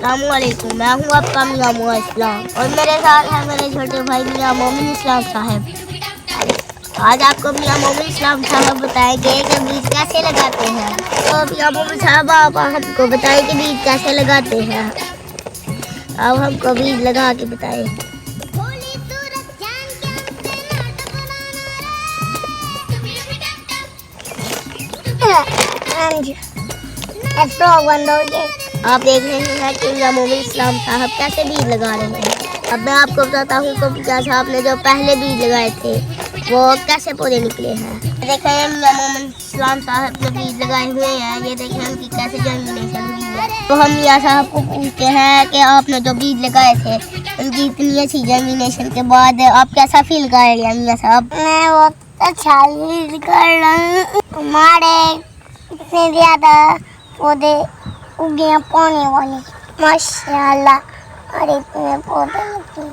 अस्सलामुअलैकुम, मैं हूँ आपका मियाँ इस्लाम और मेरे साथ है मेरे छोटे भाई मियाँ मोमन इस्लाम साहब। आज आपको मियाँ मोमन इस्लाम साहब बताएंगे कि बीज कैसे लगाते हैं। तो मियाँ मोमन साहब आप हमको बताएं कि बीज कैसे लगाते हैं। अब हमको बीज लगा के बताएं। आप देख रहे हैं कि मियाँ मोमन इस्लाम साहब कैसे बीज लगा रहे हैं। अब मैं आपको बताता हूँ कि मियाँ साहब ने जो पहले बीज लगाए थे वो कैसे पौधे निकले हैं। देखें मियाँ मोमन इस्लाम साहब ने बीज लगाए हुए हैं, ये देखें उनकी कैसे जर्मिनेशन हुई है। तो हम मियाँ साहब को पूछते हैं कि आपने जो बीज लगाए थे उनकी इतनी अच्छी जर्मिनेशन के बाद आप कैसा फील कर रहे हैं मियाँ साहब? मैं बहुत अच्छा फील कर रहा हूँ। हमारे इतने ज़्यादा पौधे उगे हैं पानी वाले, माशाल्लाह। और इतने पौधे